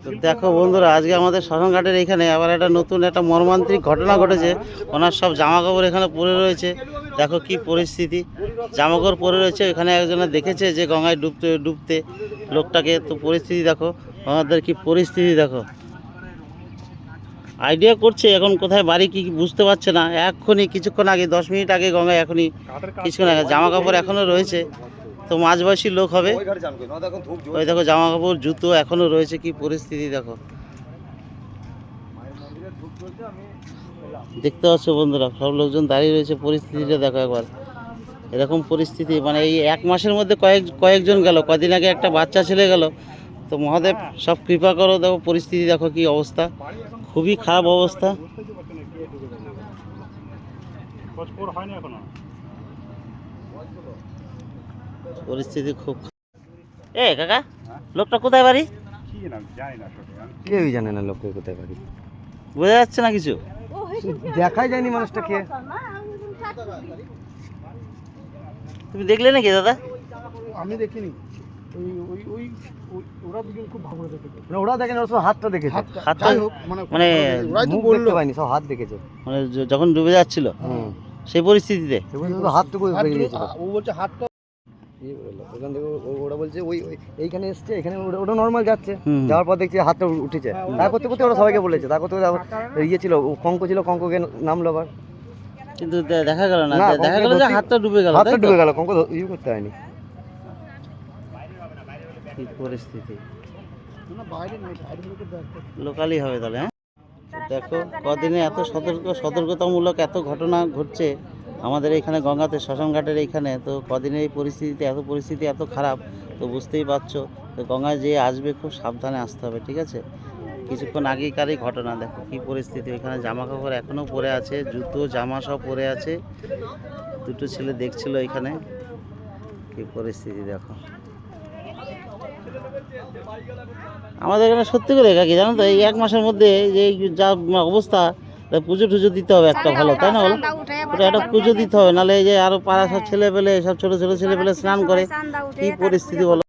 তো দেখো বন্ধুরা, আজকে আমাদের শ্মশানঘাটের এখানে আবার একটা নতুন একটা মর্মান্তিক ঘটনা ঘটেছে। ওনার সব জামা কাপড় এখানে পড়ে রয়েছে। দেখো কি পরিস্থিতি, জামা কাপড় পরে রয়েছে। এখানে একজনে দেখেছে যে গঙ্গায় ডুবতে ডুবতে লোকটাকে। তো পরিস্থিতি দেখো, আমাদের কি পরিস্থিতি দেখো। আইডিয়া করছে এখন কোথায় বাড়ি কি বুঝতে পারছে না। এক্ষুনি কিছুক্ষণ আগে 10 মিনিট আগে গঙ্গায়, এখনই কিছুক্ষণ আগে জামা কাপড় এখনও রয়েছে। তো মাঝবয়সী লোক হবে। ওই দেখো জামা কাপড় জুতো এখনও রয়েছে। কি পরিস্থিতি দেখো, দেখতে পাচ্ছ বন্ধুরা, সব লোকজন দাঁড়িয়ে রয়েছে। পরিস্থিতিটা দেখো একবার, এরকম পরিস্থিতি মানে এই 1 মাসের মধ্যে কয়েকজন গেল। কদিন আগে একটা বাচ্চা ছেলে গেল। তো মহাদেব সব কৃপা করো। দেখো পরিস্থিতি দেখো কি অবস্থা, খুবই খারাপ অবস্থা। পরিস্থিতি খুব। কাকা, লোকটা কোথায় বাড়ি? কেউই জানে না লোককে কোথায় বাড়ি, বোঝা যাচ্ছে না কিছু, দেখাই যায়নি মানুষটা কে। তুমি দেখলে নাকি দাদা? আমি দেখিনি, ওরা দুজন খুব ভালো দেখেছে। ওরা দেখেন, ওরা সব হাতটা দেখেছে। হাতটা মানে মুখ বলতে পারিনি, সব হাত দেখেছে। মানে যখন ডুবে যাচ্ছিল সেই পরিস্থিতিতে হাতটুকু বেরিয়ে গেছিল। ও বলছে হাতটা ওখান থেকে ওরা বলছে ওই এইখানে এসছে, এখানে ওটা নর্মাল যাচ্ছে। যাওয়ার পর দেখছি হাতটা উঠেছে। তা করতে করতে ওরা সবাইকে বলেছে। তা করতে ইয়ে ছিল, কঙ্ক ছিল, কঙ্ককে নামলো আবার, কিন্তু দেখা গেল না। দেখা গেল যে হাতটা ডুবে গেল। হাতটা ডুবে গেল, কঙ্ক ইয়ে করতে হয়নি। কি পরিস্থিতি, লোকালই হবে তাহলে। হ্যাঁ দেখো, কদিনে এত সতর্কতামূলক এত ঘটনা ঘটছে আমাদের এখানে গঙ্গাতে, শ্মশানঘাটের এইখানে। তো কদিনে এই পরিস্থিতিতে পরিস্থিতি এত খারাপ, তো বুঝতেই পারছো। তো গঙ্গায় যে আসবে খুব সাবধানে আসতে হবে, ঠিক আছে? কিছুক্ষণ আগেকারই ঘটনা। দেখো কি পরিস্থিতি, এখানে জামা কাপড় এখনও পরে আছে, জুতো জামা সব পরে আছে। দুটো ছেলে দেখছিল এখানে। কি পরিস্থিতি দেখো আমাদের এখানে। সত্যি করে কাকি জানো তো, এই 1 মাসের মধ্যে যে যা অবস্থা, পুজো টুজো দিতে হবে একটা ভালো, তাই না বলো? ওটা একটা পুজো দিতে হবে, নাহলে এই যে আরো পাড়া সব ছেলে পেলে, সব ছোট ছোট ছেলে পেলে স্নান করে। কি পরিস্থিতি বলো।